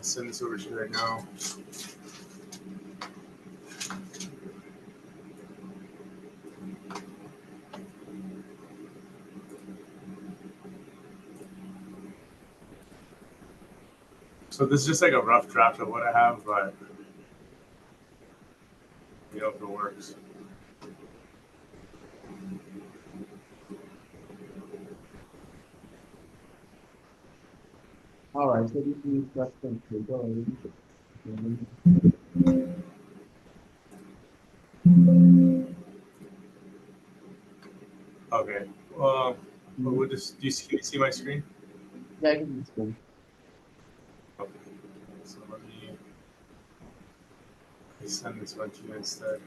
send this over to you right now. So this is just like a rough draft of what I have, but you know if it works. All right, so this is question to go. Okay. Well, we'll just. Can you see my screen? Yeah, I can just go. Okay. So let me send this one to you instead.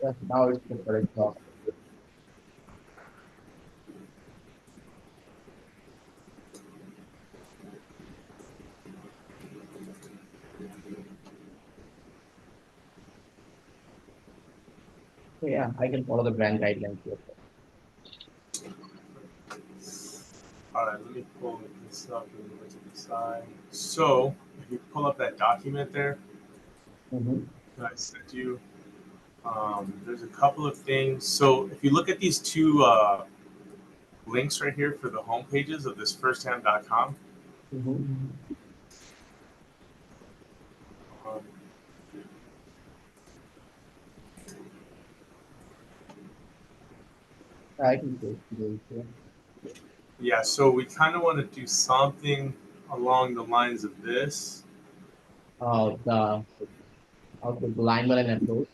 Yes, now it's the correct talk. So yeah, I can follow the brand guidelines here. All right, let me pull this up and move it to the side. So if you pull up that document there that I sent you, there's a couple of things. So if you look at these two links right here for the home pages of this firsthand.com, um, I can go to here. yeah, so we kind of want to do something along the lines of this. The output alignment and approach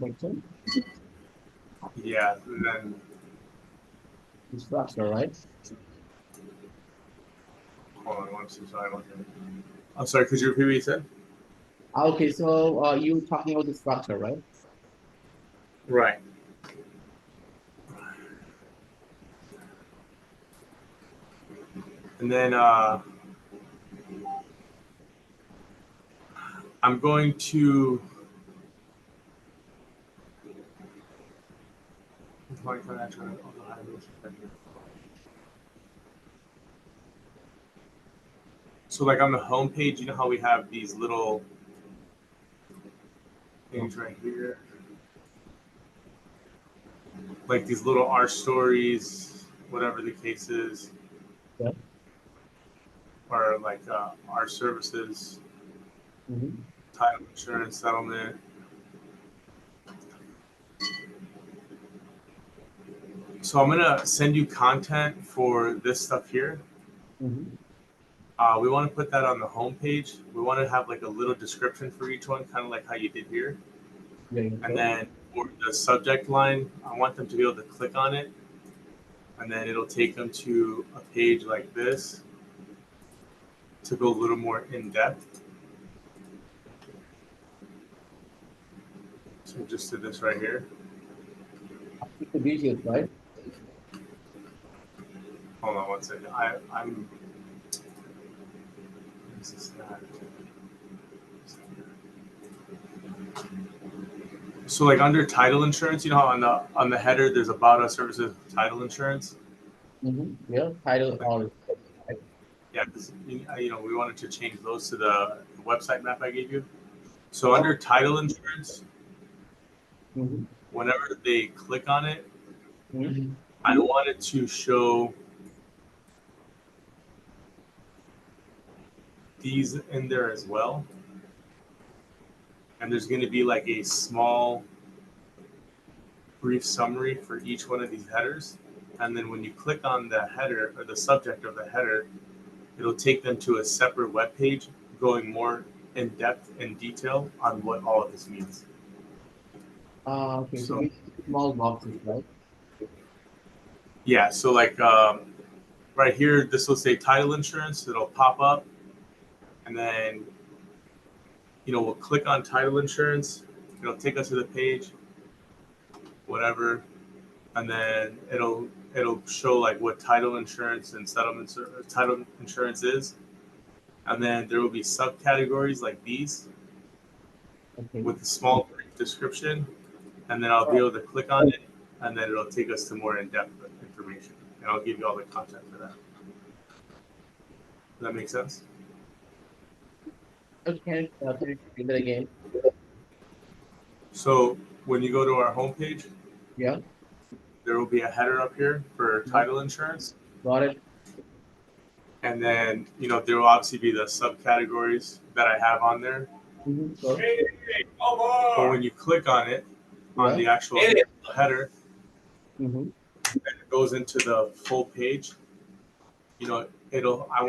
section, Yeah, and then the structure, right? hold on one second. Sorry, I'm sorry. Could you repeat what you said? Okay, so you talking about the structure, right? Right. And then I'm going to. So, like on the home page, you know how we have these little things right here, like these little our stories, whatever the case is, Yeah. or like our services, Mm-hmm. title insurance settlement. So I'm gonna send you content for this stuff here. Mm-hmm. We want to put that on the home page. We want to have like a little description for each one, kind of like how you did here. Yeah, And okay. then for the subject line, I want them to be able to click on it, and then it'll take them to a page like this to go a little more in depth. So just did this right here. It's the visuals, right? Hold on one second. I'm. This is not. So like under title insurance, you know how on the header there's about us services title insurance. Mm-hmm. Yeah, title Like, all. yeah, this, you know we wanted to change those to the website map I gave you. So under title insurance, Mm-hmm. whenever they click on it, Mm-hmm. I wanted to show these in there as well. And there's going to be like a small, brief summary for each one of these headers. And then when you click on the header or the subject of the header, it'll take them to a separate web page going more in depth and detail on what all of this means. Okay, so So, basically small boxes, right? yeah, so like right here, this will say title insurance. It'll pop up, and then we'll click on title insurance. It'll take us to the page, whatever, and then it'll show like what title insurance and title insurance is, and then there will be subcategories like these Okay. with a small brief description, and then I'll be able to click on it, and then it'll take us to more in-depth information, and I'll give you all the content for that. Does that make sense? Okay, can you repeat that again? So when you go to our homepage, Yeah, there will be a header up here for title insurance. got it. And then, there will obviously be the subcategories that I have on there. Got it. But when you click on it, on the actual header, and it goes into the full page, I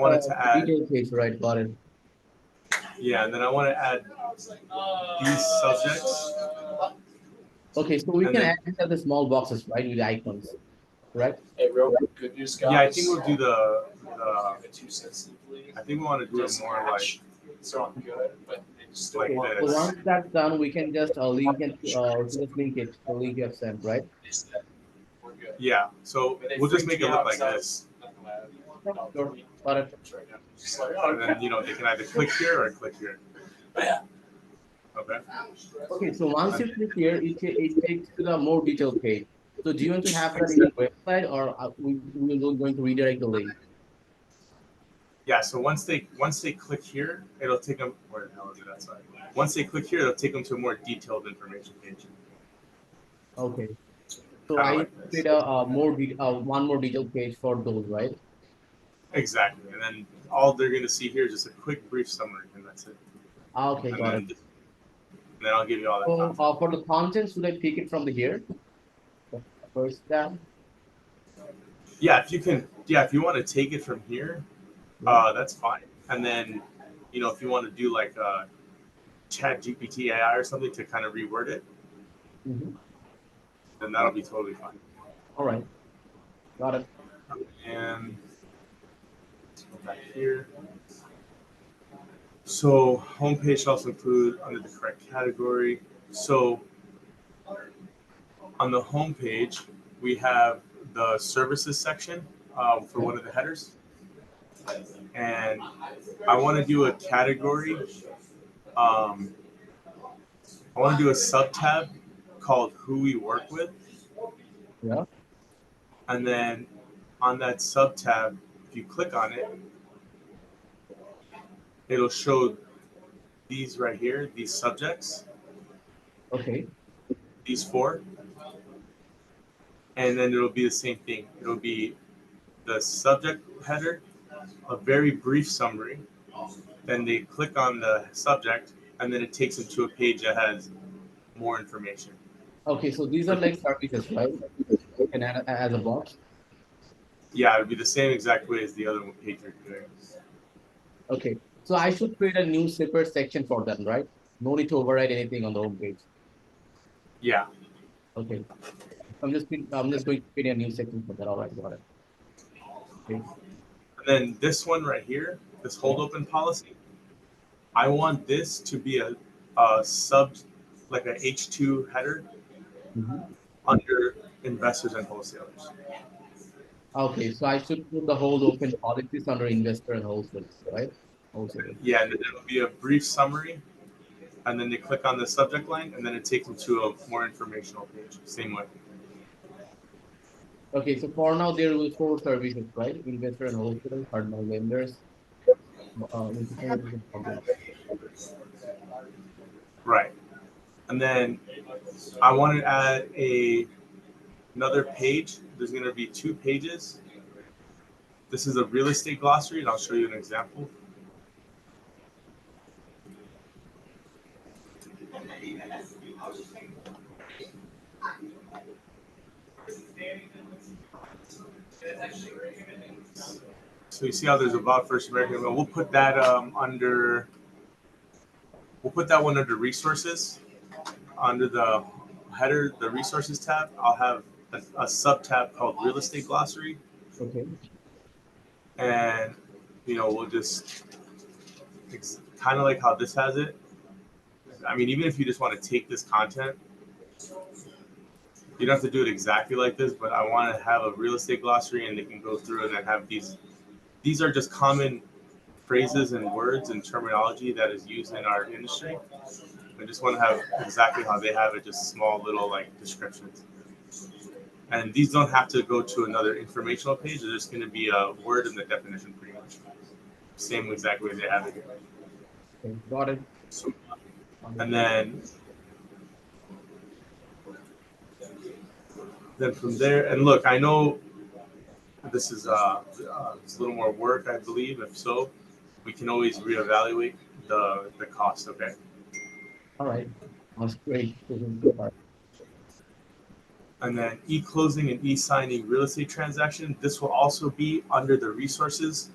wanted to add, Detail page, right? Got it. yeah, and then I want to add these subjects. Okay, so we And can then- add the small boxes, right, with the icons, correct? Hey, real good news, guys. Yeah, I think we'll do the Too sensitively. I think we want to do it more like, So I'm good, but it's still Like Okay, this. so once that's done, we can just link it, just link it, the link you have sent, right? We're good. yeah, so But they we'll just freaked make it me look out, like so- this. Sure. Got it. Just like, And then, they can either click here or click here. Yeah. Okay. Okay, so once you click here, it takes to the more detailed page. So do you want to have that in your website, or we will going to redirect the link? Yeah, so once they click here, it'll take them. Where the hell is it outside? Once they click here, it'll take them to a more detailed information page. Okay. So Kinda I like this. create a one more detailed page for those, right? Exactly, and then all they're going to see here is just a quick, brief summary, and that's it. Okay, And got then, it. and then I'll give you all that. So content. for the content, should I pick it from the here? First tab. Yeah, if you want to take it from here, that's fine. And then, if you want to do like Chat GPT AI or something to kind of reword it, Mhm. then that'll be totally fine. All right. Got it. And go back here. So homepage should also include under the correct category. So on the homepage, we have the services section for one of the headers. And I want to do a category. I want to do a sub-tab called Who We Work With. Yeah. And then on that sub-tab, if you click on it, it'll show these right here, these subjects, Okay. these four. And then it'll be the same thing. It'll be the subject header, a very brief summary. Then they click on the subject, and then it takes them to a page that has more information. Okay, so these are like services, right? You can add as a box. Yeah, it'd be the same exact way as the other one page you're doing. Okay, so I should create a new separate section for them, right? No need to override anything on the home page. Yeah. Okay, I'm just going to create a new section for that. All right, got it. Okay. And then this one right here, this hold open policy, I want this to be a sub, like a H2 header Mhm. under investors and wholesalers. Okay, so I should put the whole open policies under investor and wholesalers, right? Wholesalers. Yeah, and then it'll be a brief summary, and then they click on the subject line, and then it takes them to a more informational page. Same way. Okay, so for now there will be 4 services, right? Investor and wholesalers, cardinal lenders. Right. And then I want to add another page. There's going to be 2 pages. This is a real estate glossary, and I'll show you an example. So you see how there's about First American. We'll put that under. We'll put that one under resources. Under the header, the resources tab, I'll have a sub tab called real estate glossary, Okay. and we'll just kind of like how this has it. I mean, even if you just want to take this content, you don't have to do it exactly like this, but I want to have a real estate glossary, and they can go through it and have these. These are just common phrases and words and terminology that is used in our industry. I just want to have exactly how they have it, just small little like descriptions. And these don't have to go to another informational page. There's just going to be a word in the definition pretty much. Same exact way they have it here. Okay, got it. And then from there, and look, I know this is it's a little more work, I believe. If so, we can always reevaluate the cost. Okay. All right, that's great. This is the part. And then e-closing and e-signing real estate transaction. This will also be under the resources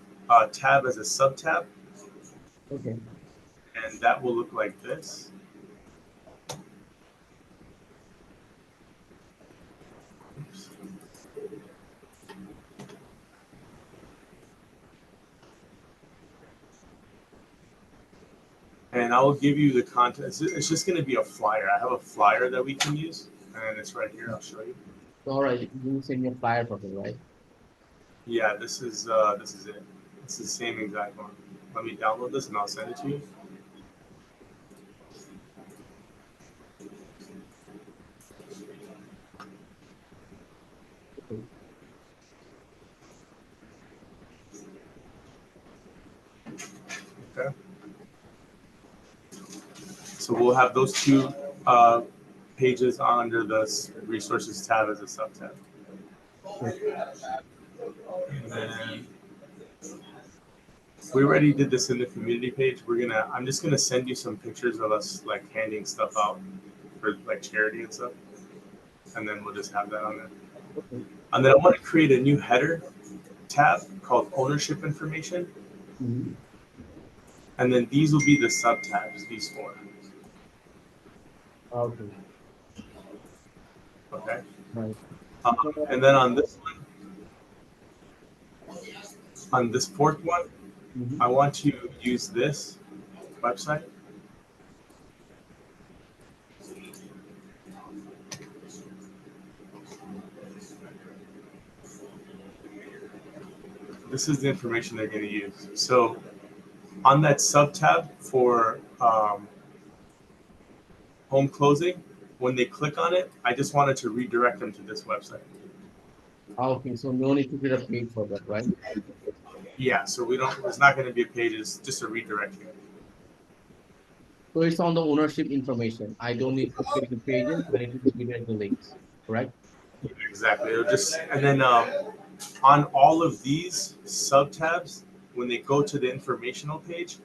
tab as a sub-tab, Okay, and that will look like this. Oops. And I will give you the content. It's just going to be a flyer. I have a flyer that we can use, and it's right here. I'll show you. so all right, you send me a flyer for it, right? Yeah, this is it. It's the same exact one. Let me download this and I'll send it to you. Okay. So we'll have those two pages under the resources tab as a sub tab. And then we already did this in the community page. I'm just gonna send you some pictures of us like handing stuff out for like charity and stuff. And then we'll just have that on there. Okay. And then I want to create a new header tab called ownership information. Mhm. And then these will be the sub tabs, these four. Okay, Okay. right. And then on this one, on this fourth one, Mhm. I want to use this website. This is the information they're going to use. So on that sub tab for home closing, when they click on it, I just wanted to redirect them to this website. Okay, so no need to create a page for that, right? Yeah, so there's not going to be a page, it's just a redirection. So it's on the ownership information. I don't need to create the pages. I need to create the links, correct? Exactly. And then on all of these sub tabs, when they go to the informational page,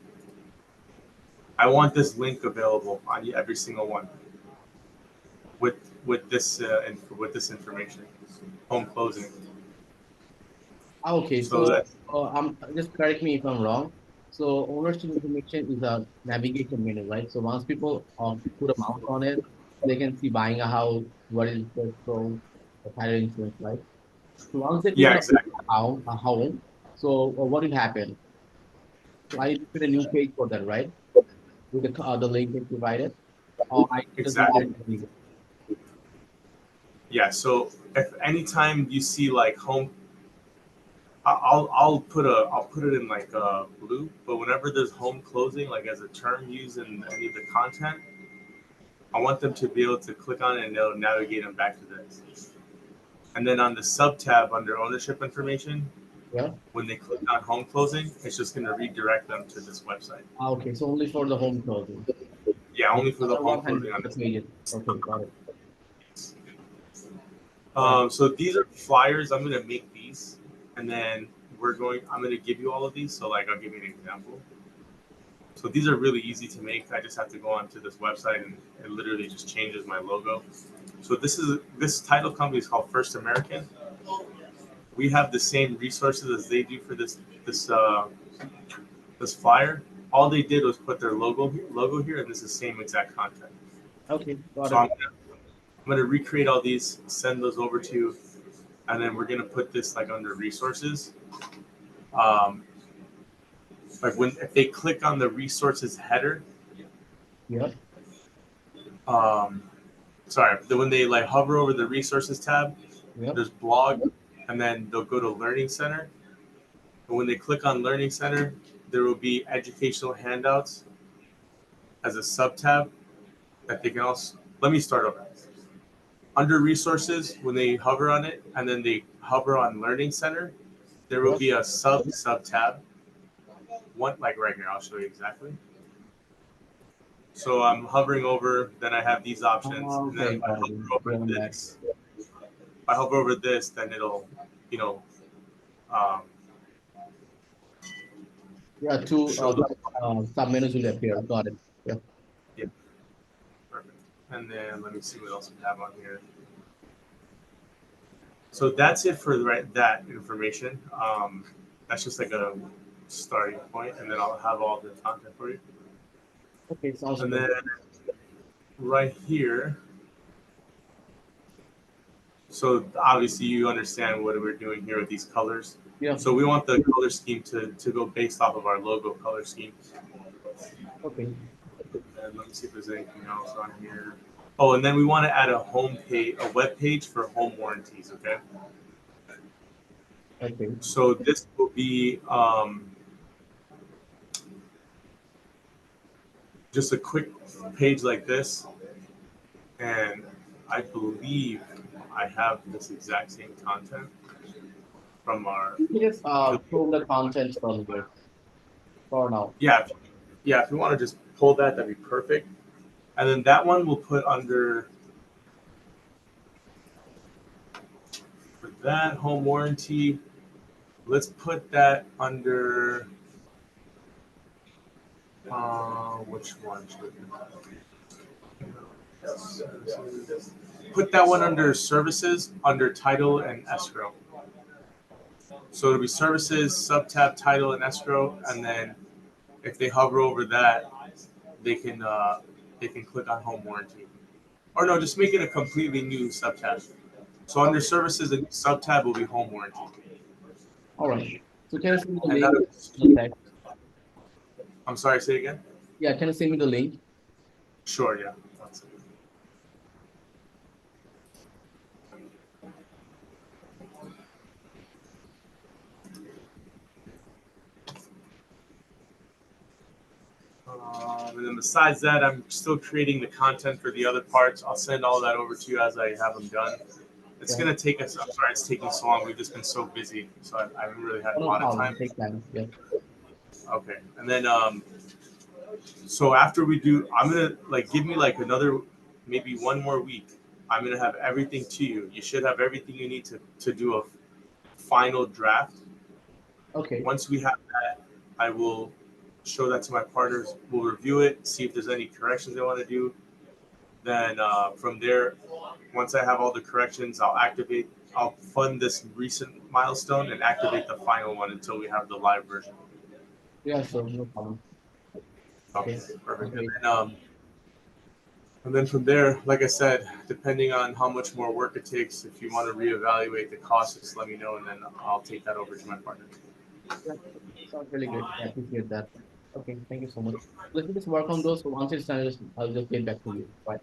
I want this link available on every single one with this information, home closing. Okay, So so that just correct me if I'm wrong. So ownership information is a navigation menu, right? So once people put a mouse on it, they can see buying a house, what is the so the title insurance, right? So once they click yeah, on exactly. a home, so what will happen? So I need to create a new page for that, right? With the link they provided, or I just Exactly. redirect the link. Yeah. So if anytime you see like home, I'll put it in like blue. But whenever there's home closing, like as a term used in any of the content, I want them to be able to click on it and it'll navigate them back to this. And then on the sub tab under ownership information, Yeah. when they click on home closing, it's just going to redirect them to this website. Okay, so only for the home closing. Yeah, only for the Other home one handles closing on the this. pages. Okay, got it. So these are flyers. I'm going to make these, and then I'm going to give you all of these. So like, I'll give you an example. So these are really easy to make. I just have to go onto this website and it literally just changes my logo. So this title company is called First American. We have the same resources as they do for this flyer. All they did was put their logo here, and this is the same exact content. Okay, got So it. I'm gonna recreate all these, send those over to you, and then we're gonna put this like under resources. Like if they click on the resources header, Yeah. when they like hover over the resources tab, Yep. there's blog, and then they'll go to Learning Center. And when they click on Learning Center, there will be educational handouts as a sub tab. that they can also, let me start over. Under resources, when they hover on it and then they hover on Learning Center, there will be a sub tab. One, like right here, I'll show you exactly. So I'm hovering over, then I have these options, and then if I hover over this, if I hover over this, then it'll, you know, Yeah, two show the sub-menus will appear. Got it. Yeah. perfect. And then let me see what else we have on here. So that's it for that information. That's just like a starting point, and then I'll have all the content for you. Okay, sounds And good. then right here, so obviously you understand what we're doing here with these colors. Yeah. So we want the color scheme to go based off of our logo color scheme. Okay. And let me see if there's anything else on here. Oh, and then we want to add a home page, a web page for home warranties. Okay. Okay. So this will be just a quick page like this, and I believe I have this exact same content from our. You can just pull the content from here for now. Yeah, if you want to just pull that, that'd be perfect. And then that one we'll put under for that home warranty. Let's put that under which one should we put that one under services, under title and escrow. So it'll be services, sub tab title and escrow, and then if they hover over that, they can click on home warranty. Or no, just make it a completely new sub tab. So under services, the sub tab will be home warranty. All right. So can you send me the And link? that- Okay. I'm sorry, say again. Yeah, can you send me the link? Sure, yeah. One second. And then besides that, I'm still creating the content for the other parts. I'll send all that over to you as I have them done. It's Okay. gonna take us. I'm sorry, it's taking so long. We've just been so busy, so I haven't really had a No lot of problem. time. Take time. Yeah. Okay, and then so after we do, I'm gonna give me like another, maybe one more week. I'm gonna have everything to you. You should have everything you need to do a final draft. Okay. Once we have that, I will show that to my partners. We'll review it, see if there's any corrections they want to do. Then from there, once I have all the corrections, I'll fund this recent milestone and activate the final one until we have the live version. Yeah, sure. No problem. Okay, Okay. perfect. Okay. And then from there, like I said, depending on how much more work it takes, if you want to reevaluate the cost, just let me know, and then I'll take that over to my partner. Yeah, sounds really good. I appreciate that. Okay, thank you so much. Let me just work on those. So once it's done, I'll just get back to you. Bye.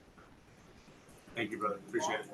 Thank you, brother. Appreciate it.